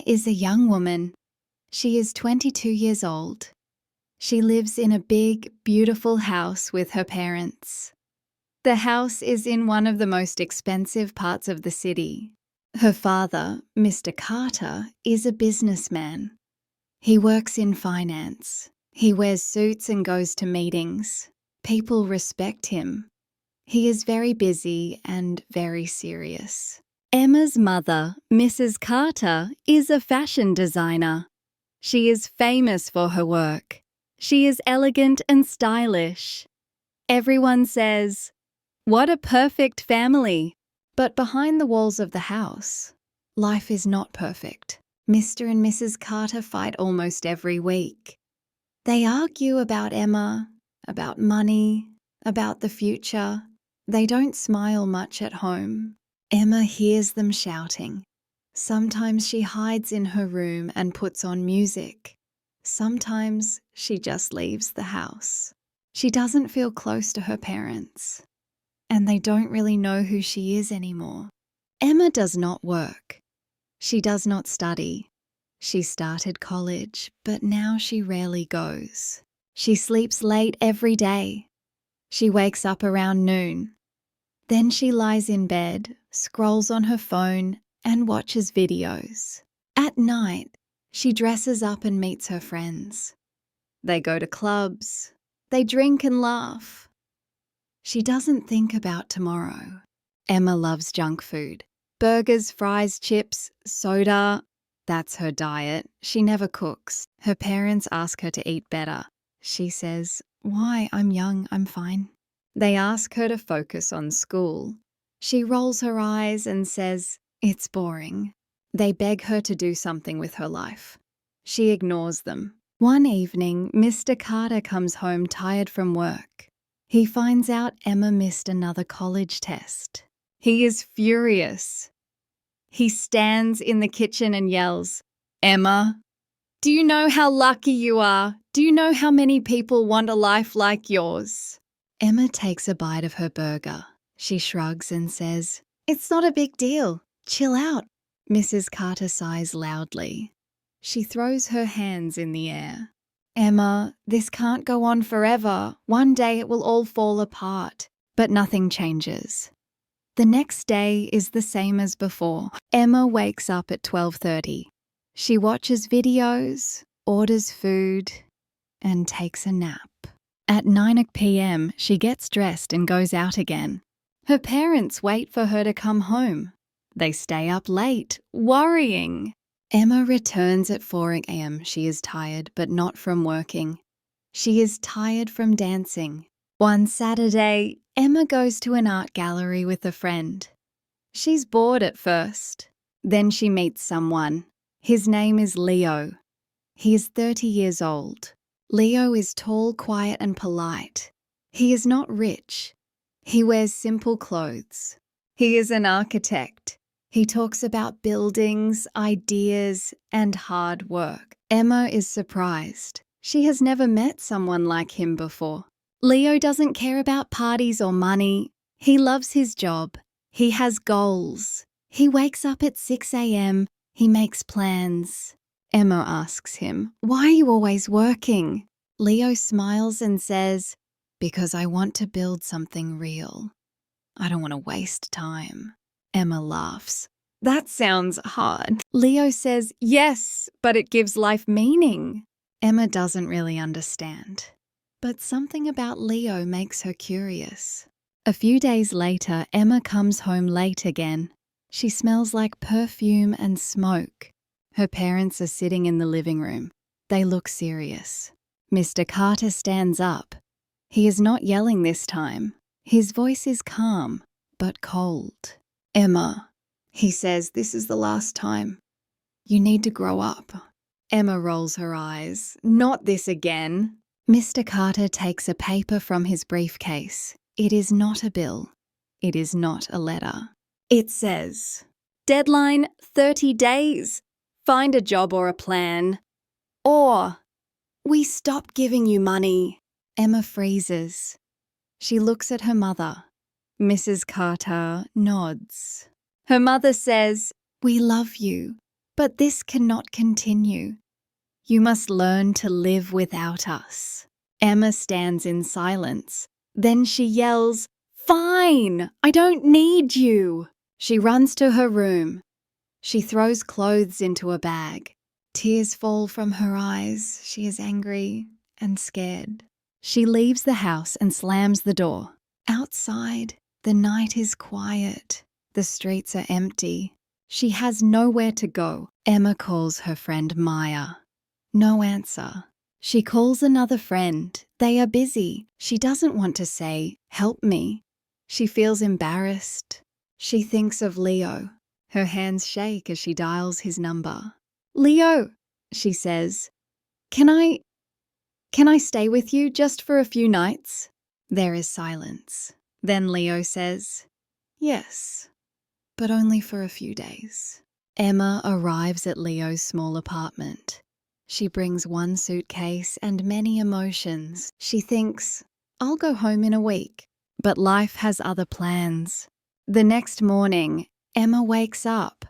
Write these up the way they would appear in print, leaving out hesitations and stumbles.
Emma is a young woman. She is 22 years old. She lives in a big, beautiful house with her parents. The house is in one of the most expensive parts of the city. Her father, Mr. Carter, is a businessman. He works in finance. He wears suits and goes to meetings. People respect him. He is very busy and very serious. Emma's mother, Mrs. Carter, is a fashion designer. She is famous for her work. She is elegant and stylish. Everyone says, "What a perfect family." But behind the walls of the house, life is not perfect. Mr. and Mrs. Carter fight almost every week. They argue about Emma, about money, about the future. They don't smile much at home. Emma hears them shouting. Sometimes she hides in her room and puts on music. Sometimes she just leaves the house. She doesn't feel close to her parents, and they don't really know who she is anymore. Emma does not work. She does not study. She started college, but now she rarely goes. She sleeps late every day. She wakes up around noon. Then she lies in bed, scrolls on her phone, and watches videos. At night, she dresses up and meets her friends. They go to clubs. They drink and laugh. She doesn't think about tomorrow. Emma loves junk food. Burgers, fries, chips, soda. That's her diet. She never cooks. Her parents ask her to eat better. She says, "Why? I'm young, I'm fine." They ask her to focus on school. She rolls her eyes and says, "It's boring." They beg her to do something with her life. She ignores them. One evening, Mr. Carter comes home tired from work. He finds out Emma missed another college test. He is furious. He stands in the kitchen and yells, "Emma, do you know how lucky you are? Do you know how many people want a life like yours?" Emma takes a bite of her burger. She shrugs and says, "It's not a big deal. Chill out." Mrs. Carter sighs loudly. She throws her hands in the air. "Emma, this can't go on forever. One day it will all fall apart." But nothing changes. The next day is the same as before. Emma wakes up at 12:30. She watches videos, orders food, and takes a nap. At 9 p.m, she gets dressed and goes out again. Her parents wait for her to come home. They stay up late, worrying. Emma returns at 4 a.m. She is tired, but not from working. She is tired from dancing. One Saturday, Emma goes to an art gallery with a friend. She's bored at first. Then she meets someone. His name is Leo. He is 30 years old. Leo is tall, quiet, and polite. He is not rich. He wears simple clothes. He is an architect. He talks about buildings, ideas, and hard work. Emma is surprised. She has never met someone like him before. Leo doesn't care about parties or money. He loves his job. He has goals. He wakes up at 6 a.m. He makes plans. Emma asks him, "Why are you always working?" Leo smiles and says, "Because I want to build something real. I don't want to waste time." Emma laughs. "That sounds hard." Leo says, "Yes, but it gives life meaning." Emma doesn't really understand. But something about Leo makes her curious. A few days later, Emma comes home late again. She smells like perfume and smoke. Her parents are sitting in the living room. They look serious. Mr. Carter stands up. He is not yelling this time. His voice is calm, but cold. "Emma," he says, "this is the last time. You need to grow up." Emma rolls her eyes. "Not this again." Mr. Carter takes a paper from his briefcase. It is not a bill. It is not a letter. It says, "Deadline 30 days. Find a job or a plan. Or, we stop giving you money." Emma freezes. She looks at her mother. Mrs. Carter nods. Her mother says, "We love you. But this cannot continue. You must learn to live without us. Emma stands in silence. Then she yells, "Fine! I don't need you!" She runs to her room. She throws clothes into a bag. Tears fall from her eyes. She is angry and scared. She leaves the house and slams the door. Outside, the night is quiet. The streets are empty. She has nowhere to go. Emma calls her friend Maya. No answer. She calls another friend. They are busy. She doesn't want to say, "Help me." She feels embarrassed. She thinks of Leo. Her hands shake as she dials his number. "Leo," she says, Can I stay with you just for a few nights?" There is silence. Then Leo says, "Yes, but only for a few days." Emma arrives at Leo's small apartment. She brings one suitcase and many emotions. She thinks, "I'll go home in a week." But life has other plans. The next morning, Emma wakes up.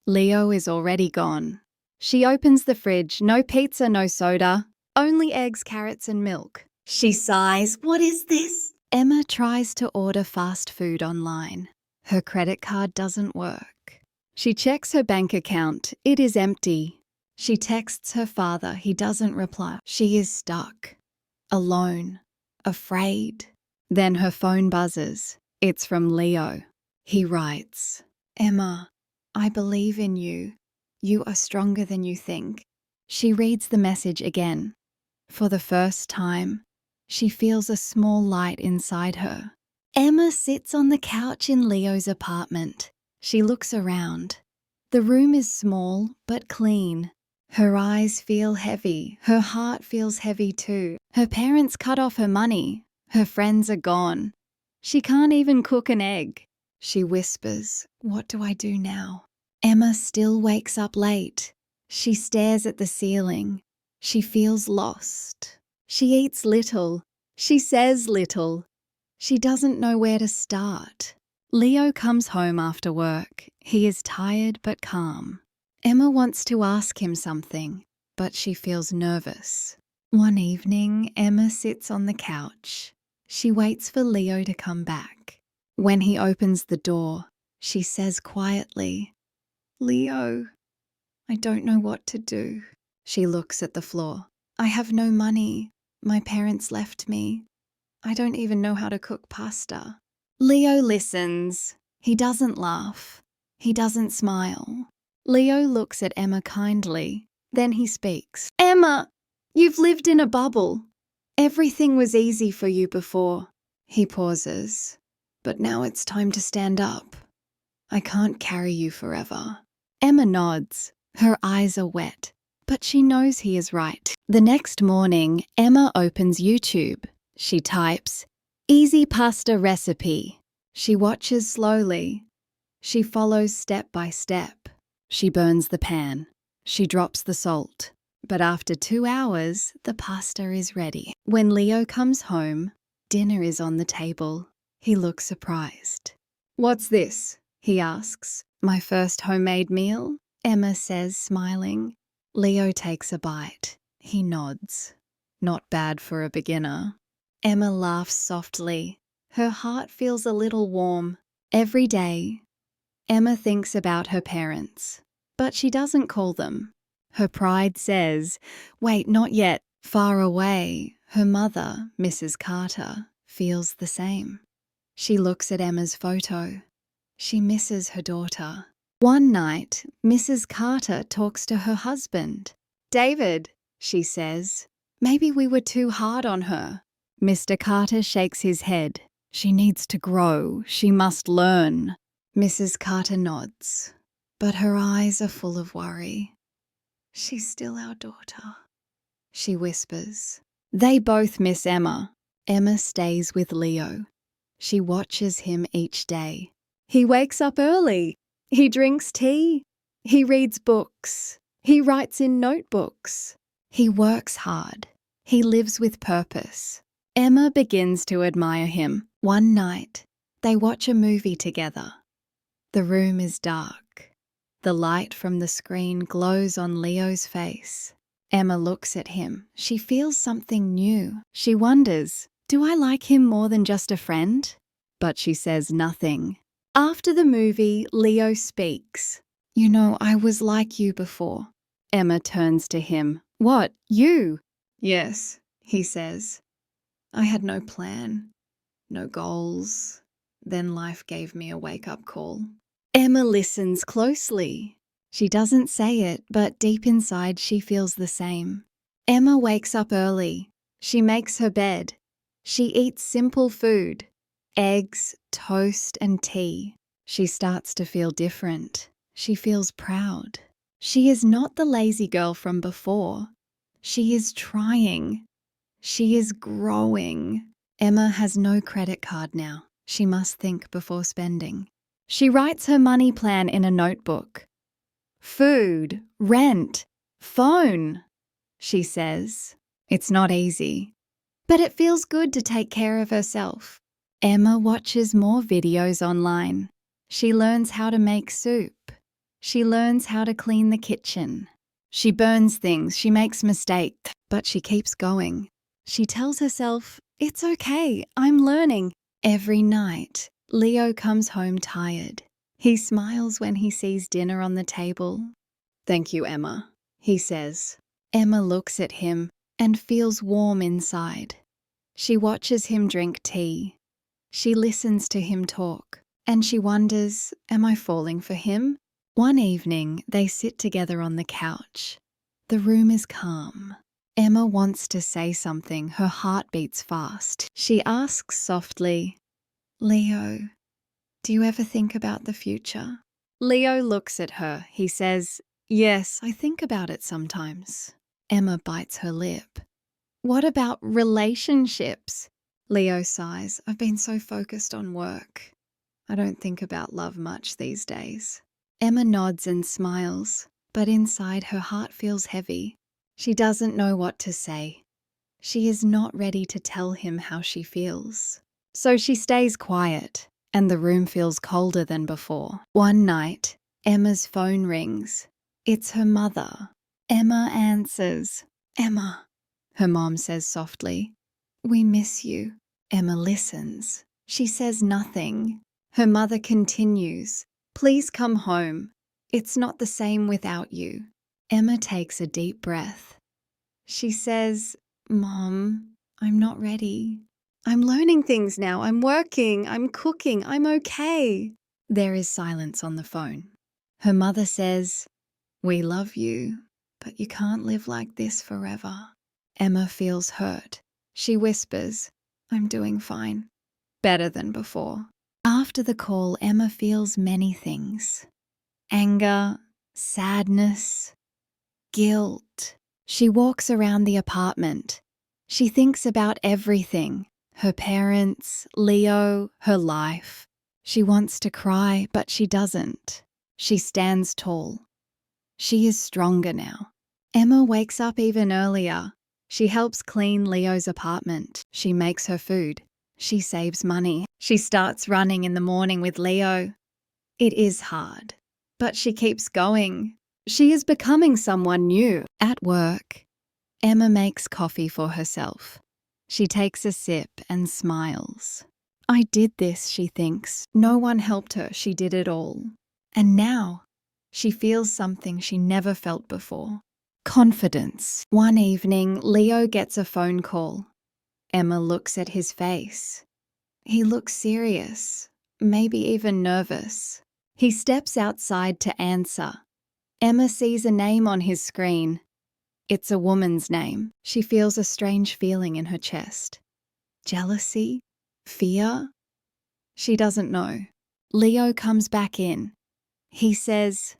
Leo is already gone. She opens the fridge. No pizza, no soda. Only eggs, carrots, and milk. She sighs. What is this? Emma tries to order fast food online. Her credit card doesn't work. She checks her bank account. It is empty. She texts her father. He doesn't reply. She is stuck. Alone. Afraid. Then her phone buzzes. It's from Leo. He writes, "Emma, I believe in you. You are stronger than you think." She reads the message again. For the first time, she feels a small light inside her. Emma sits on the couch in Leo's apartment. She looks around. The room is small but clean. Her eyes feel heavy. Her heart feels heavy too. Her parents cut off her money. Her friends are gone. She can't even cook an egg. She whispers, "What do I do now?" Emma still wakes up late. She stares at the ceiling. She feels lost. She eats little. She says little. She doesn't know where to start. Leo comes home after work. He is tired but calm. Emma wants to ask him something, but she feels nervous. One evening, Emma sits on the couch. She waits for Leo to come back. When he opens the door, she says quietly, "Leo, I don't know what to do." She looks at the floor. "I have no money. My parents left me. I don't even know how to cook pasta." Leo listens. He doesn't laugh. He doesn't smile. Leo looks at Emma kindly. Then he speaks. "Emma, you've lived in a bubble. Everything was easy for you before." He pauses. "But now it's time to stand up. I can't carry you forever." Emma nods. Her eyes are wet, but she knows he is right. The next morning, Emma opens YouTube. She types, "Easy pasta recipe." She watches slowly. She follows step by step. She burns the pan. She drops the salt. But after 2 hours, the pasta is ready. When Leo comes home, dinner is on the table. He looks surprised. "What's this?" he asks. "My first homemade meal?" Emma says, smiling. Leo takes a bite. He nods. "Not bad for a beginner." Emma laughs softly. Her heart feels a little warm. Every day, Emma thinks about her parents, but she doesn't call them. Her pride says, "Wait, not yet." Far away, her mother, Mrs. Carter, feels the same. She looks at Emma's photo. She misses her daughter. One night, Mrs. Carter talks to her husband. "David," she says, "maybe we were too hard on her." Mr. Carter shakes his head. "She needs to grow. She must learn." Mrs. Carter nods, but her eyes are full of worry. "She's still our daughter," she whispers. They both miss Emma. Emma stays with Leo. She watches him each day. He wakes up early. He drinks tea. He reads books. He writes in notebooks. He works hard. He lives with purpose. Emma begins to admire him. One night, they watch a movie together. The room is dark. The light from the screen glows on Leo's face. Emma looks at him. She feels something new. She wonders, do I like him more than just a friend? But she says nothing. After the movie, Leo speaks. You know, I was like you before. Emma turns to him. What, you? Yes, he says. I had no plan, no goals. Then life gave me a wake-up call. Emma listens closely. She doesn't say it, but deep inside she feels the same. Emma wakes up early. She makes her bed. She eats simple food, eggs, toast, and tea. She starts to feel different. She feels proud. She is not the lazy girl from before. She is trying. She is growing. Emma has no credit card now. She must think before spending. She writes her money plan in a notebook. Food, rent, phone, she says. It's not easy, but it feels good to take care of herself. Emma watches more videos online. She learns how to make soup. She learns how to clean the kitchen. She burns things, she makes mistakes, but she keeps going. She tells herself, it's okay, I'm learning. Every night, Leo comes home tired. He smiles when he sees dinner on the table. Thank you, Emma, he says. Emma looks at him and feels warm inside. She watches him drink tea. She listens to him talk, and she wonders, am I falling for him? One evening, they sit together on the couch. The room is calm. Emma wants to say something. Her heart beats fast. She asks softly, Leo, do you ever think about the future? Leo looks at her. He says, yes, I think about it sometimes. Emma bites her lip. What about relationships? Leo sighs. I've been so focused on work. I don't think about love much these days. Emma nods and smiles, but inside her heart feels heavy. She doesn't know what to say. She is not ready to tell him how she feels. So she stays quiet, and the room feels colder than before. One night, Emma's phone rings. It's her mother. Emma answers. Emma, her mom says softly. We miss you. Emma listens. She says nothing. Her mother continues. Please come home. It's not the same without you. Emma takes a deep breath. She says, Mom, I'm not ready. I'm learning things now. I'm working. I'm cooking. I'm okay. There is silence on the phone. Her mother says, we love you, but you can't live like this forever. Emma feels hurt. She whispers, I'm doing fine. Better than before. After the call, Emma feels many things. Anger, sadness, guilt. She walks around the apartment. She thinks about everything. Her parents, Leo, her life. She wants to cry, but she doesn't. She stands tall. She is stronger now. Emma wakes up even earlier. She helps clean Leo's apartment. She makes her food. She saves money. She starts running in the morning with Leo. It is hard, but she keeps going. She is becoming someone new. At work, Emma makes coffee for herself. She takes a sip and smiles. I did this, she thinks. No one helped her. She did it all. And now, she feels something she never felt before. Confidence. One evening, Leo gets a phone call. Emma looks at his face. He looks serious, maybe even nervous. He steps outside to answer. Emma sees a name on his screen. It's a woman's name. She feels a strange feeling in her chest. Jealousy? Fear? She doesn't know. Leo comes back in. He says,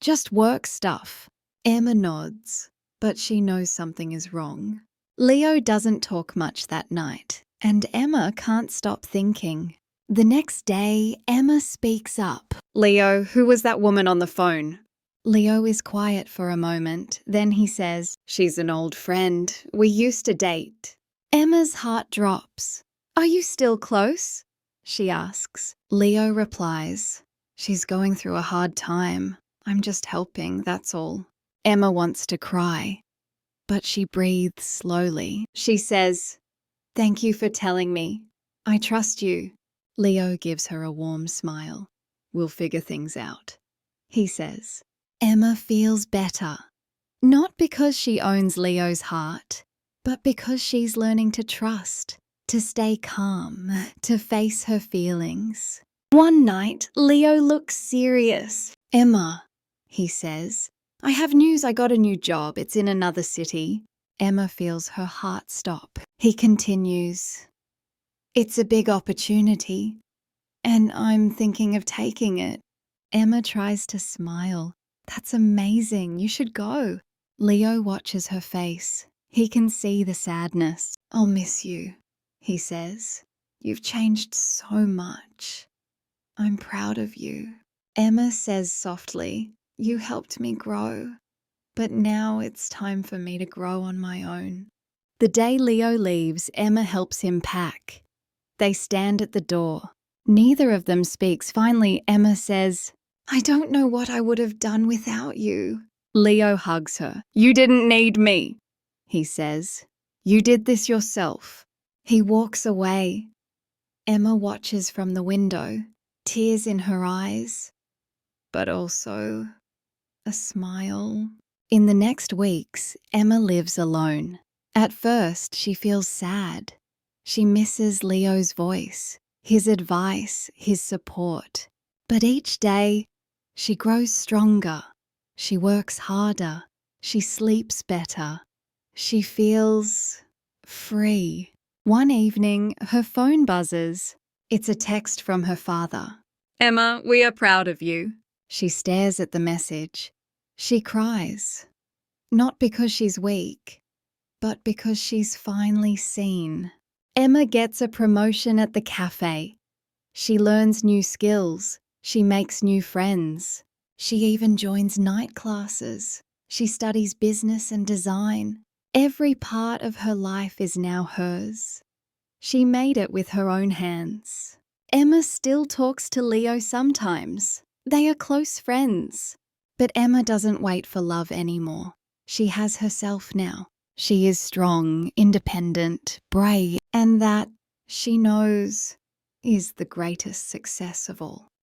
just work stuff. Emma nods, but she knows something is wrong. Leo doesn't talk much that night, and Emma can't stop thinking. The next day, Emma speaks up. Leo, who was that woman on the phone? Leo is quiet for a moment. Then he says, she's an old friend. We used to date. Emma's heart drops. Are you still close? She asks. Leo replies, she's going through a hard time. I'm just helping, that's all. Emma wants to cry, but she breathes slowly. She says, "Thank you for telling me. I trust you." Leo gives her a warm smile. "We'll figure things out," he says. Emma feels better. Not because she owns Leo's heart, but because she's learning to trust, to stay calm, to face her feelings. One night, Leo looks serious. "Emma," he says, "I have news. I got a new job. It's in another city." Emma feels her heart stop. He continues, "It's a big opportunity, and I'm thinking of taking it." Emma tries to smile. "That's amazing. You should go." Leo watches her face. He can see the sadness. "I'll miss you," he says. "You've changed so much. I'm proud of you." Emma says softly, "You helped me grow, but now it's time for me to grow on my own." The day Leo leaves, Emma helps him pack. They stand at the door. Neither of them speaks. Finally, Emma says, "I don't know what I would have done without you." Leo hugs her. "You didn't need me," he says. "You did this yourself." He walks away. Emma watches from the window, tears in her eyes, but also a smile. In the next weeks, Emma lives alone. At first, she feels sad. She misses Leo's voice, his advice, his support. But each day, she grows stronger. She works harder. She sleeps better. She feels free. One evening, her phone buzzes. It's a text from her father. "Emma, we are proud of you." She stares at the message. She cries. Not because she's weak, but because she's finally seen. Emma gets a promotion at the cafe. She learns new skills. She makes new friends. She even joins night classes. She studies business and design. Every part of her life is now hers. She made it with her own hands. Emma still talks to Leo sometimes. They are close friends. But Emma doesn't wait for love anymore. She has herself now. She is strong, independent, brave, and that, she knows, is the greatest success of all.